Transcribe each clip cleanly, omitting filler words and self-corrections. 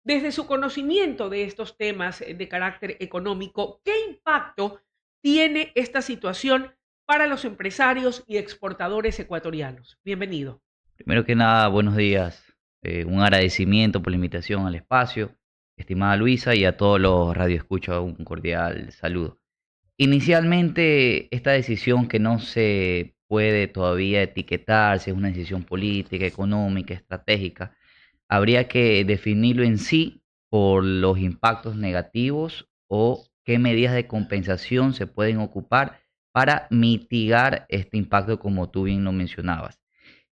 Desde su conocimiento de estos temas de carácter económico, ¿qué impacto tiene esta situación para los empresarios y exportadores ecuatorianos? Bienvenido. Primero que nada, buenos días. Un agradecimiento por la invitación al espacio, estimada Luisa, y a todos los radioescuchas un cordial saludo. Inicialmente, esta decisión que no se puede todavía etiquetar si es una decisión política, económica, estratégica, habría que definirlo en sí por los impactos negativos o qué medidas de compensación se pueden ocupar para mitigar este impacto como tú bien lo mencionabas.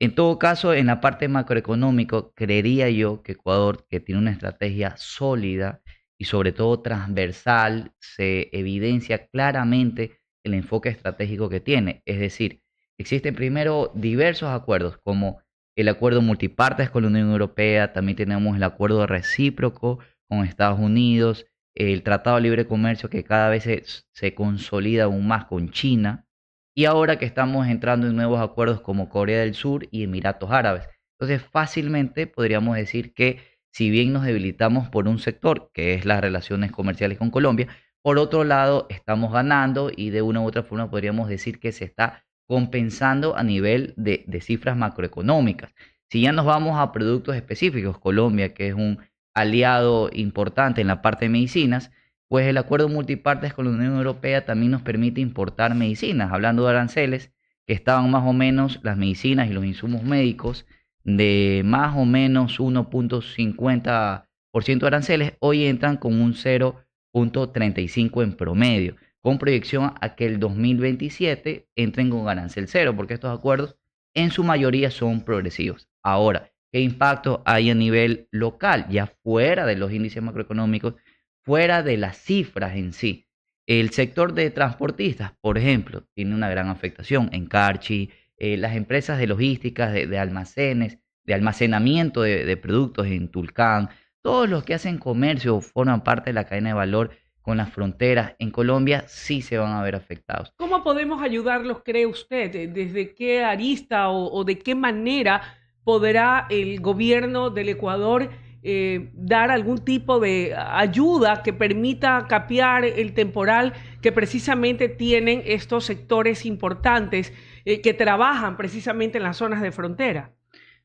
En todo caso, en la parte macroeconómica, creería yo que Ecuador, que tiene una estrategia sólida y sobre todo transversal, se evidencia claramente el enfoque estratégico que tiene. Es decir, existen primero diversos acuerdos, como el acuerdo multipartes con la Unión Europea, también tenemos el acuerdo recíproco con Estados Unidos, el Tratado de Libre Comercio que cada vez se consolida aún más con China, y ahora que estamos entrando en nuevos acuerdos como Corea del Sur y Emiratos Árabes. Entonces, fácilmente podríamos decir que si bien nos debilitamos por un sector, que es las relaciones comerciales con Colombia, por otro lado estamos ganando y de una u otra forma podríamos decir que se está compensando a nivel de cifras macroeconómicas. Si ya nos vamos a productos específicos, Colombia, que es un aliado importante en la parte de medicinas, pues el acuerdo multipartes con la Unión Europea también nos permite importar medicinas, hablando de aranceles, que estaban más o menos las medicinas y los insumos médicos de más o menos 1.50% de aranceles, hoy entran con un 0.35 en promedio, con proyección a que el 2027 entren con arancel cero, porque estos acuerdos en su mayoría son progresivos. Ahora, ¿qué impacto hay a nivel local, ya fuera de los índices macroeconómicos? Fuera de las cifras en sí. El sector de transportistas, por ejemplo, tiene una gran afectación en Carchi, las empresas de logísticas, de almacenes, de almacenamiento de productos en Tulcán, todos los que hacen comercio o forman parte de la cadena de valor con las fronteras en Colombia sí se van a ver afectados. ¿Cómo podemos ayudarlos, cree usted? ¿Desde qué arista o de qué manera podrá el gobierno del Ecuador dar algún tipo de ayuda que permita capear el temporal que precisamente tienen estos sectores importantes que trabajan precisamente en las zonas de frontera?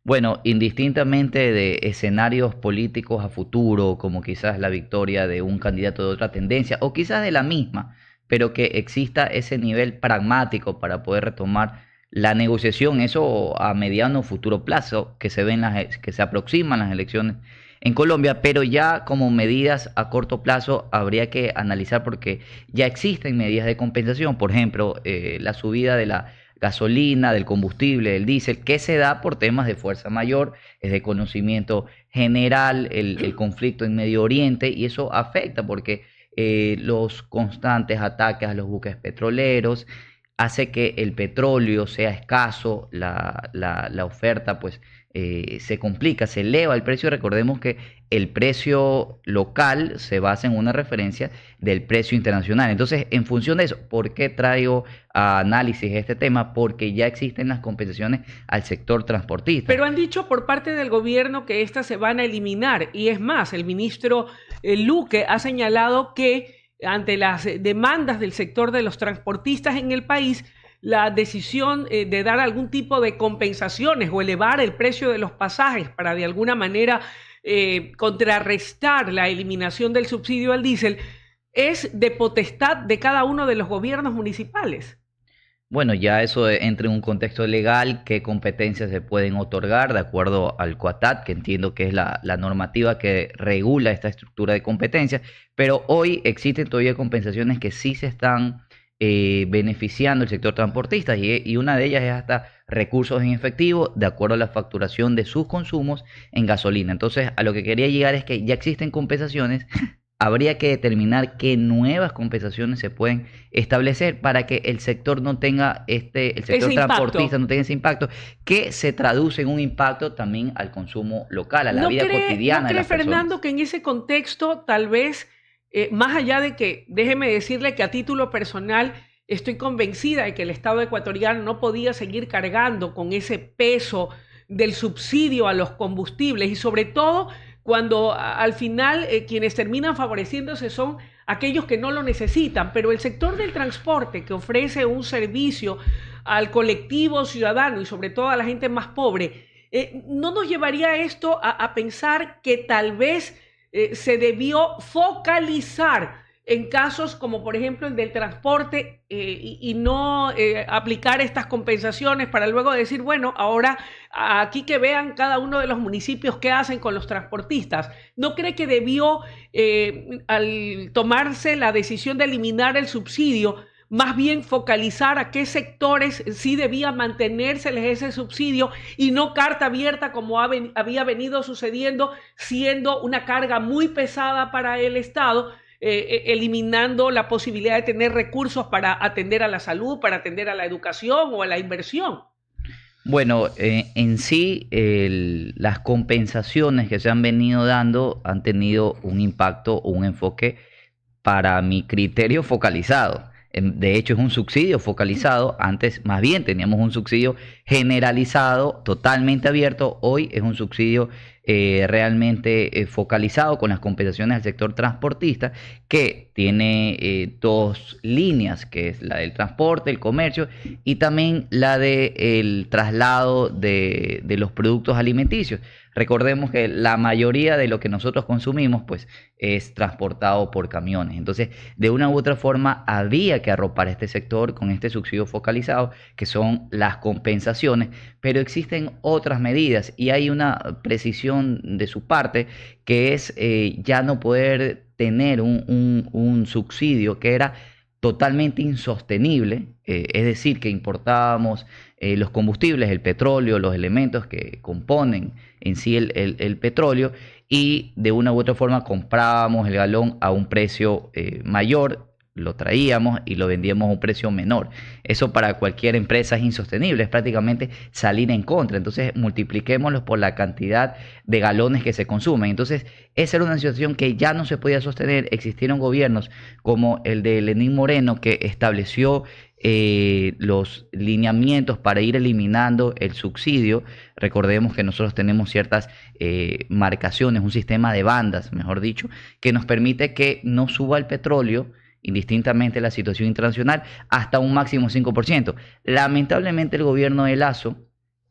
Bueno, indistintamente de escenarios políticos a futuro, como quizás la victoria de un candidato de otra tendencia, o quizás de la misma, pero que exista ese nivel pragmático para poder retomar la negociación, eso a mediano o futuro plazo, que se ven que se aproximan las elecciones en Colombia, pero ya como medidas a corto plazo habría que analizar porque ya existen medidas de compensación, por ejemplo, la subida de la gasolina, del combustible, del diésel, que se da por temas de fuerza mayor, es de conocimiento general el conflicto en Medio Oriente y eso afecta porque los constantes ataques a los buques petroleros hace que el petróleo sea escaso, la oferta pues se complica, se eleva el precio. Recordemos que el precio local se basa en una referencia del precio internacional. Entonces, en función de eso, ¿por qué traigo a análisis este tema? Porque ya existen las compensaciones al sector transportista. Pero han dicho por parte del gobierno que estas se van a eliminar. Y es más, el ministro Luque ha señalado que ante las demandas del sector de los transportistas en el país, la decisión de dar algún tipo de compensaciones o elevar el precio de los pasajes para de alguna manera contrarrestar la eliminación del subsidio al diésel es de potestad de cada uno de los gobiernos municipales. Bueno, ya eso entra en un contexto legal, qué competencias se pueden otorgar de acuerdo al COATAT, que entiendo que es la normativa que regula esta estructura de competencias, pero hoy existen todavía compensaciones que sí se están beneficiando el sector transportista y una de ellas es hasta recursos en efectivo de acuerdo a la facturación de sus consumos en gasolina. Entonces, a lo que quería llegar es que ya existen compensaciones. Habría que determinar qué nuevas compensaciones se pueden establecer para que el sector no tenga el Ese sector impacto. transportista no tenga ese impacto, que se traduce en un impacto también al consumo local, a la vida No cotidiana de cree las Fernando personas. que en ese contexto tal vez, más allá de que, déjeme decirle que a título personal estoy convencida de que el Estado ecuatoriano no podía seguir cargando con ese peso del subsidio a los combustibles y sobre todo cuando al final quienes terminan favoreciéndose son aquellos que no lo necesitan, pero el sector del transporte que ofrece un servicio al colectivo ciudadano y sobre todo a la gente más pobre, ¿no nos llevaría esto a pensar que tal vez se debió focalizar en casos como por ejemplo el del transporte y no aplicar estas compensaciones para luego decir, bueno, ahora aquí que vean cada uno de los municipios qué hacen con los transportistas? ¿No cree que debió, al tomarse la decisión de eliminar el subsidio, más bien focalizar a qué sectores sí debía mantenérseles ese subsidio y no carta abierta como había venido sucediendo, siendo una carga muy pesada para el Estado? Eliminando la posibilidad de tener recursos para atender a la salud, para atender a la educación o a la inversión. Bueno, en sí las compensaciones que se han venido dando han tenido un impacto o un enfoque, para mi criterio, focalizado. De hecho, es un subsidio focalizado. Antes, más bien, teníamos un subsidio generalizado, totalmente abierto. Hoy es un subsidio realmente focalizado con las compensaciones del sector transportista, que tiene dos líneas, que es la del transporte, el comercio, y también la del traslado de los productos alimenticios. Recordemos que la mayoría de lo que nosotros consumimos pues es transportado por camiones. Entonces, de una u otra forma, había que arropar este sector con este subsidio focalizado, que son las compensaciones, pero existen otras medidas y hay una precisión de su parte, que es ya no poder tener un subsidio que era totalmente insostenible, es decir, que importábamos los combustibles, el petróleo, los elementos que componen en sí el petróleo, y de una u otra forma comprábamos el galón a un precio mayor, lo traíamos y lo vendíamos a un precio menor. Eso para cualquier empresa es insostenible, es prácticamente salir en contra. Entonces multipliquémoslo por la cantidad de galones que se consumen. Entonces esa era una situación que ya no se podía sostener. Existieron gobiernos como el de Lenín Moreno, que estableció los lineamientos para ir eliminando el subsidio. Recordemos que nosotros tenemos ciertas marcaciones, un sistema de bandas, mejor dicho, que nos permite que no suba el petróleo, indistintamente de la situación internacional, hasta un máximo 5%. Lamentablemente el gobierno de Lasso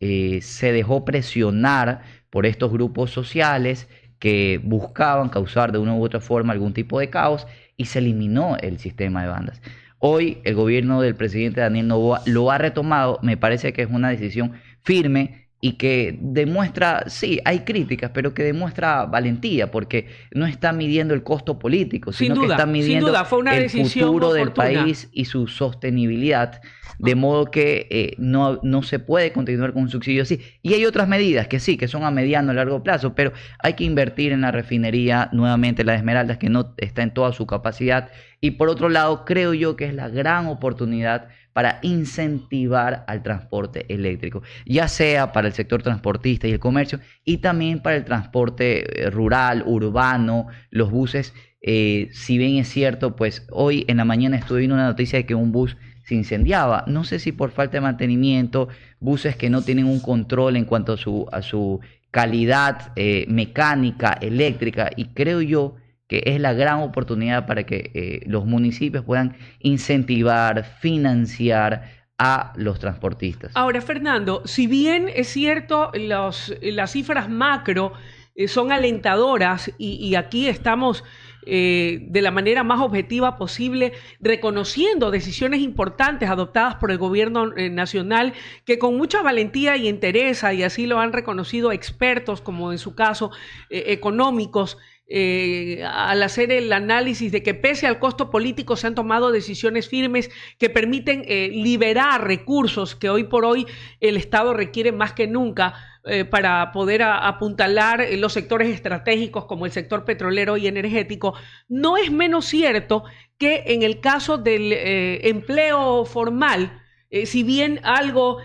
se dejó presionar por estos grupos sociales que buscaban causar de una u otra forma algún tipo de caos, y se eliminó el sistema de bandas. Hoy el gobierno del presidente Daniel Noboa lo ha retomado. Me parece que es una decisión firme y que demuestra, sí, hay críticas, pero que demuestra valentía, porque no está midiendo el costo político, sino que está midiendo el futuro del país y su sostenibilidad, de modo que no se puede continuar con un subsidio así. Y hay otras medidas que sí, que son a mediano y largo plazo, pero hay que invertir en la refinería, nuevamente la de Esmeraldas, que no está en toda su capacidad. Y por otro lado, creo yo que es la gran oportunidad para incentivar al transporte eléctrico, ya sea para el sector transportista y el comercio, y también para el transporte rural, urbano, los buses. Si bien es cierto, pues hoy en la mañana estuve viendo una noticia de que un bus se incendiaba. No sé si por falta de mantenimiento, buses que no tienen un control en cuanto a su calidad mecánica, eléctrica, y creo yo que es la gran oportunidad para que los municipios puedan incentivar, financiar a los transportistas. Ahora, Fernando, si bien es cierto, las cifras macro son alentadoras y aquí estamos de la manera más objetiva posible reconociendo decisiones importantes adoptadas por el gobierno nacional, que con mucha valentía y entereza, y así lo han reconocido expertos como en su caso económicos, al hacer el análisis de que pese al costo político se han tomado decisiones firmes que permiten liberar recursos que hoy por hoy el Estado requiere más que nunca para poder apuntalar los sectores estratégicos como el sector petrolero y energético. No es menos cierto que en el caso del empleo formal, si bien algo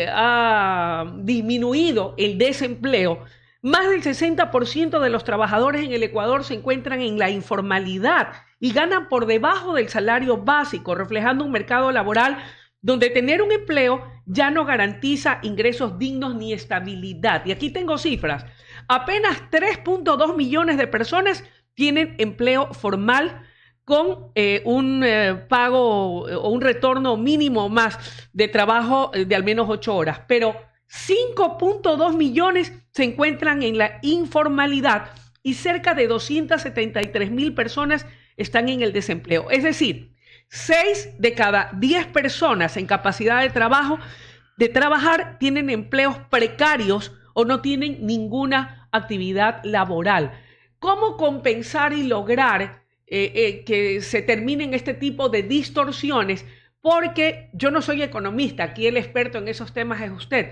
ha disminuido el desempleo, más del 60% de los trabajadores en el Ecuador se encuentran en la informalidad y ganan por debajo del salario básico, reflejando un mercado laboral donde tener un empleo ya no garantiza ingresos dignos ni estabilidad. Y aquí tengo cifras. Apenas 3.2 millones de personas tienen empleo formal con un pago o un retorno mínimo más de trabajo de al menos 8 horas. Pero 5.2 millones se encuentran en la informalidad y cerca de 273,000 personas están en el desempleo. Es decir, 6 de cada 10 personas en capacidad de trabajar tienen empleos precarios o no tienen ninguna actividad laboral. ¿Cómo compensar y lograr que se terminen este tipo de distorsiones? Porque yo no soy economista, aquí el experto en esos temas es usted,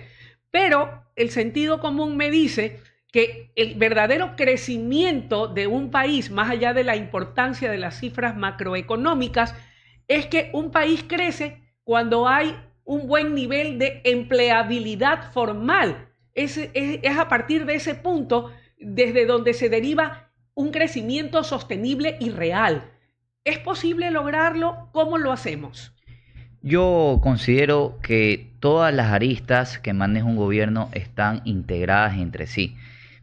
pero el sentido común me dice que el verdadero crecimiento de un país, más allá de la importancia de las cifras macroeconómicas, es que un país crece cuando hay un buen nivel de empleabilidad formal. Es a partir de ese punto desde donde se deriva un crecimiento sostenible y real. ¿Es posible lograrlo? ¿Cómo lo hacemos? Yo considero que todas las aristas que maneja un gobierno están integradas entre sí.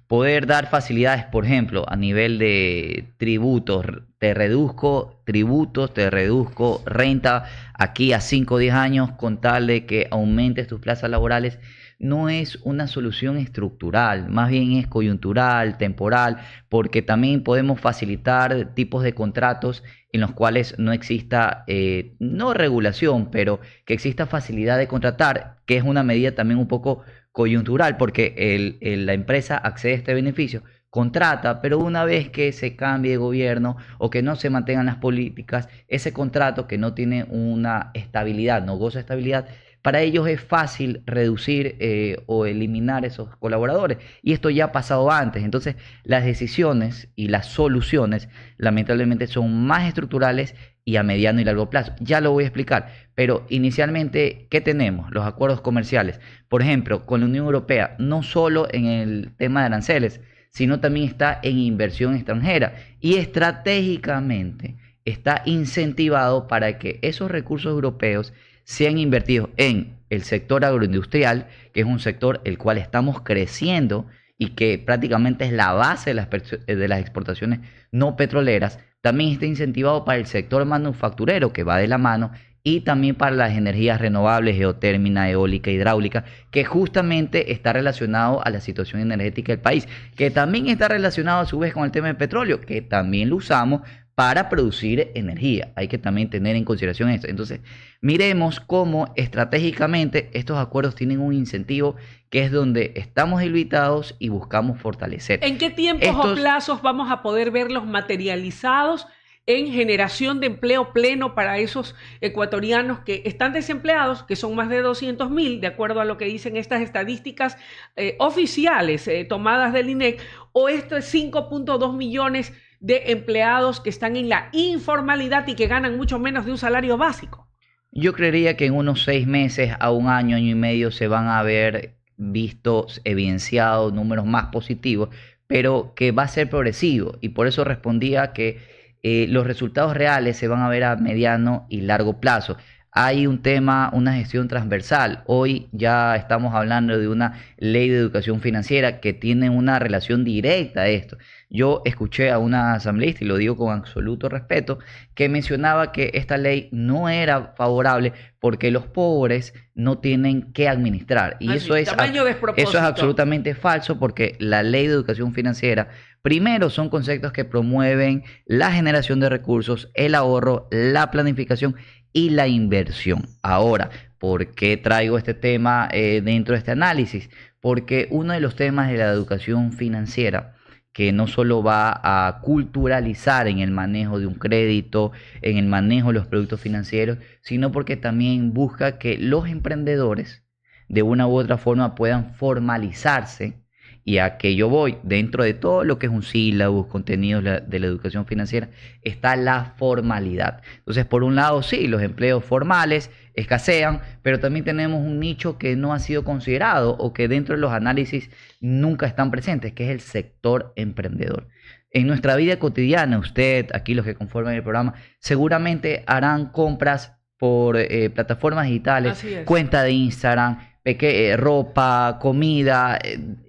Poder dar facilidades, por ejemplo, a nivel de tributos, te reduzco tributos, te reduzco renta aquí a 5 o 10 años con tal de que aumentes tus plazas laborales, no es una solución estructural, más bien es coyuntural, temporal, porque también podemos facilitar tipos de contratos en los cuales no exista, no regulación, pero que exista facilidad de contratar, que es una medida también un poco coyuntural, porque la empresa accede a este beneficio, contrata, pero una vez que se cambie de gobierno o que no se mantengan las políticas, ese contrato que no tiene una estabilidad, no goza de estabilidad, para ellos es fácil reducir o eliminar esos colaboradores. Y esto ya ha pasado antes. Entonces, las decisiones y las soluciones, lamentablemente, son más estructurales y a mediano y largo plazo. Ya lo voy a explicar. Pero inicialmente, ¿qué tenemos? Los acuerdos comerciales. Por ejemplo, con la Unión Europea, no solo en el tema de aranceles, sino también está en inversión extranjera. Y estratégicamente está incentivado para que esos recursos europeos sean invertidos en el sector agroindustrial, que es un sector el cual estamos creciendo y que prácticamente es la base de las exportaciones no petroleras. También está incentivado para el sector manufacturero, que va de la mano, y también para las energías renovables, geotérmica, eólica, hidráulica, que justamente está relacionado a la situación energética del país, que también está relacionado a su vez con el tema del petróleo, que también lo usamos para producir energía. Hay que también tener en consideración esto. Entonces, miremos cómo estratégicamente estos acuerdos tienen un incentivo que es donde estamos habilitados y buscamos fortalecer. ¿En qué tiempos o plazos vamos a poder verlos materializados en generación de empleo pleno para esos ecuatorianos que están desempleados, que son más de 200,000, de acuerdo a lo que dicen estas estadísticas oficiales tomadas del INEC, o estos 5.2 millones de empleados que están en la informalidad y que ganan mucho menos de un salario básico? Yo creería que en unos 6 meses a un año, año y medio se van a ver vistos, evidenciados números más positivos, pero que va a ser progresivo. Y por eso respondía que los resultados reales se van a ver a mediano y largo plazo. Hay un tema, una gestión transversal. Hoy ya estamos hablando de una ley de educación financiera que tiene una relación directa a esto. Yo escuché a una asambleísta, y lo digo con absoluto respeto, que mencionaba que esta ley no era favorable porque los pobres no tienen que administrar. Y eso es absolutamente falso, porque la ley de educación financiera, primero, son conceptos que promueven la generación de recursos, el ahorro, la planificación y la inversión. Ahora, ¿por qué traigo este tema dentro de este análisis? Porque uno de los temas de la educación financiera, que no solo va a culturalizar en el manejo de un crédito, en el manejo de los productos financieros, sino porque también busca que los emprendedores de una u otra forma puedan formalizarse. Y a que yo voy, dentro de todo lo que es un sílabus, contenidos de la educación financiera, está la formalidad. Entonces, por un lado, sí, los empleos formales escasean, pero también tenemos un nicho que no ha sido considerado o que dentro de los análisis nunca están presentes, que es el sector emprendedor. En nuestra vida cotidiana, usted, aquí los que conforman el programa, seguramente harán compras por plataformas digitales, cuenta de Instagram, ropa, comida,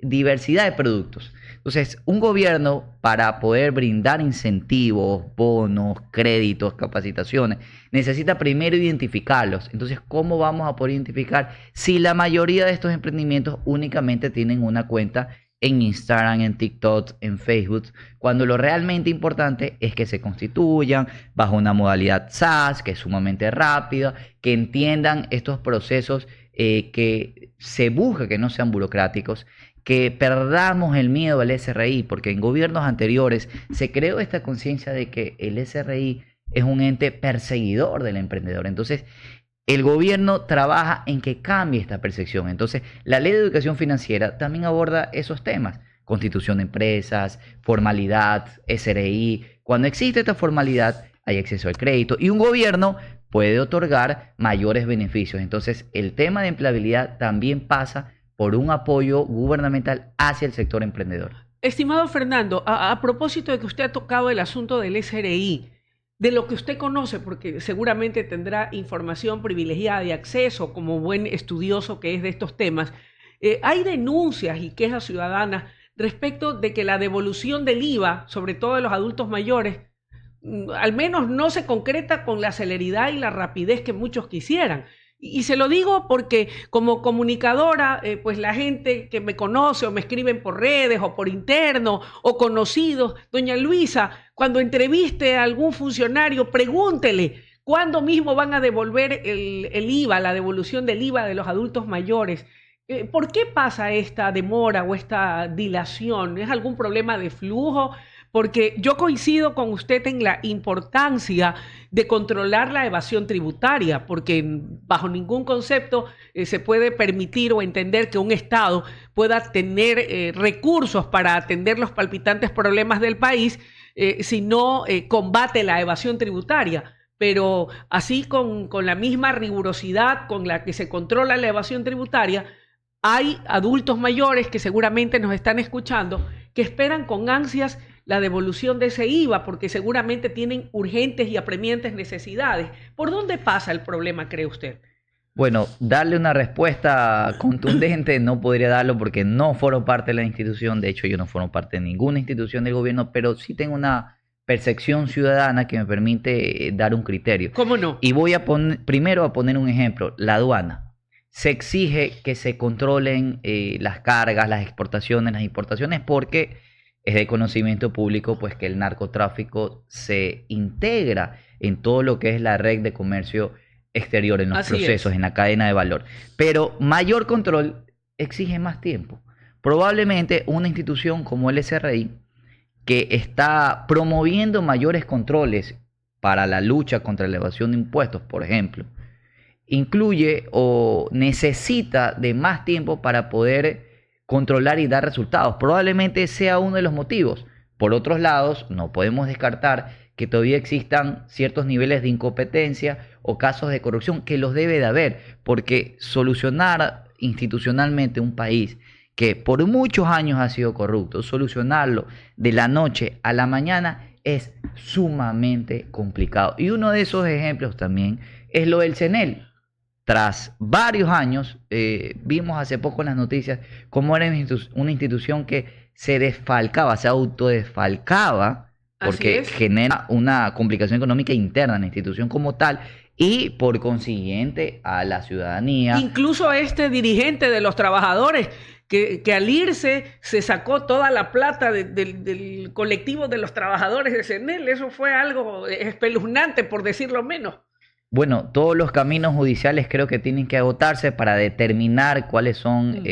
diversidad de productos. Entonces, un gobierno para poder brindar incentivos, bonos, créditos, capacitaciones, necesita primero identificarlos. Entonces, ¿cómo vamos a poder identificar si la mayoría de estos emprendimientos únicamente tienen una cuenta en Instagram, en TikTok, en Facebook, cuando lo realmente importante es que se constituyan bajo una modalidad SaaS, que es sumamente rápida, que entiendan estos procesos, que se busca que no sean burocráticos, que perdamos el miedo al SRI, porque en gobiernos anteriores se creó esta conciencia de que el SRI es un ente perseguidor del emprendedor. Entonces, el gobierno trabaja en que cambie esta percepción. Entonces, la ley de educación financiera también aborda esos temas. Constitución de empresas, formalidad, SRI. Cuando existe esta formalidad, hay acceso al crédito y un gobierno puede otorgar mayores beneficios. Entonces, el tema de empleabilidad también pasa por un apoyo gubernamental hacia el sector emprendedor. Estimado Fernando, a propósito de que usted ha tocado el asunto del SRI, de lo que usted conoce, porque seguramente tendrá información privilegiada de acceso como buen estudioso que es de estos temas, hay denuncias y quejas ciudadanas respecto de que la devolución del IVA, sobre todo de los adultos mayores, al menos no se concreta con la celeridad y la rapidez que muchos quisieran. Y se lo digo porque como comunicadora, pues la gente que me conoce o me escriben por redes o por interno o conocidos, doña Luisa, cuando entreviste a algún funcionario, pregúntele cuándo mismo van a devolver el IVA, la devolución del IVA de los adultos mayores. ¿Por qué pasa esta demora o esta dilación? ¿Es algún problema de flujo? Porque yo coincido con usted en la importancia de controlar la evasión tributaria, porque bajo ningún concepto se puede permitir o entender que un Estado pueda tener recursos para atender los palpitantes problemas del país si no combate la evasión tributaria. Pero así con la misma rigurosidad con la que se controla la evasión tributaria, hay adultos mayores que seguramente nos están escuchando que esperan con ansias la devolución de ese IVA porque seguramente tienen urgentes y apremiantes necesidades. ¿Por dónde pasa el problema, cree usted? Bueno, darle una respuesta contundente no podría darlo porque no formo parte de la institución. De hecho, yo no formo parte de ninguna institución del gobierno, pero sí tengo una percepción ciudadana que me permite dar un criterio. ¿Cómo no? Y voy a primero a poner un ejemplo, la aduana. Se exige que se controlen las cargas, las exportaciones, las importaciones, porque es de conocimiento público pues que el narcotráfico se integra en todo lo que es la red de comercio exterior, en los procesos, en la cadena de valor. Pero mayor control exige más tiempo. Probablemente una institución como el SRI, que está promoviendo mayores controles para la lucha contra la evasión de impuestos, por ejemplo, incluye o necesita de más tiempo para poder controlar y dar resultados. Probablemente sea uno de los motivos. Por otros lados, no podemos descartar que todavía existan ciertos niveles de incompetencia o casos de corrupción, que los debe de haber, porque solucionar institucionalmente un país que por muchos años ha sido corrupto, solucionarlo de la noche a la mañana es sumamente complicado. Y uno de esos ejemplos también es lo del CNEL. Tras varios años, vimos hace poco en las noticias cómo era una institución que se desfalcaba, se autodesfalcaba, porque genera una complicación económica interna en la institución como tal y por consiguiente a la ciudadanía. Incluso este dirigente de los trabajadores que al irse se sacó toda la plata del colectivo de los trabajadores de CNEL. Eso fue algo espeluznante, por decirlo menos. Bueno, todos los caminos judiciales creo que tienen que agotarse para determinar cuáles son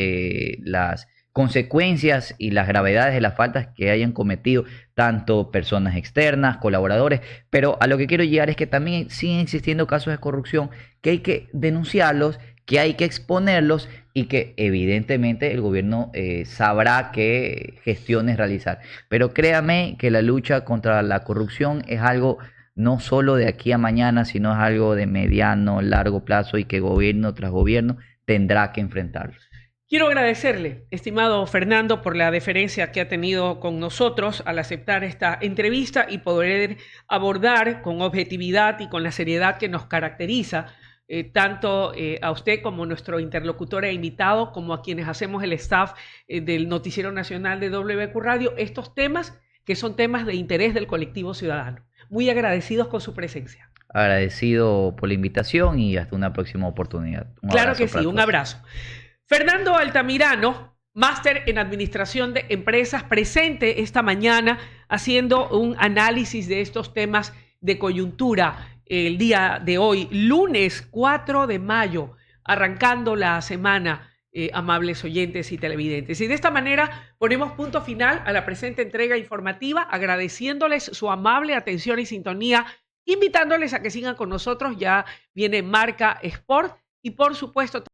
las consecuencias y las gravedades de las faltas que hayan cometido tanto personas externas, colaboradores, pero a lo que quiero llegar es que también siguen existiendo casos de corrupción que hay que denunciarlos, que hay que exponerlos y que evidentemente el gobierno sabrá qué gestiones realizar. Pero créame que la lucha contra la corrupción es algo no solo de aquí a mañana, sino es algo de mediano, largo plazo y que gobierno tras gobierno tendrá que enfrentarlo. Quiero agradecerle, estimado Fernando, por la deferencia que ha tenido con nosotros al aceptar esta entrevista y poder abordar con objetividad y con la seriedad que nos caracteriza tanto a usted como nuestro interlocutor e invitado, como a quienes hacemos el staff del Noticiero Nacional de WQ Radio, estos temas que son temas de interés del colectivo ciudadano. Muy agradecidos con su presencia. Agradecido por la invitación y hasta una próxima oportunidad. Claro que sí, un abrazo. Fernando Altamirano, máster en Administración de Empresas, presente esta mañana haciendo un análisis de estos temas de coyuntura el día de hoy, lunes 4 de mayo, arrancando la semana, amables oyentes y televidentes. Y de esta manera ponemos punto final a la presente entrega informativa, agradeciéndoles su amable atención y sintonía, invitándoles a que sigan con nosotros. Ya viene Marca Sport y por supuesto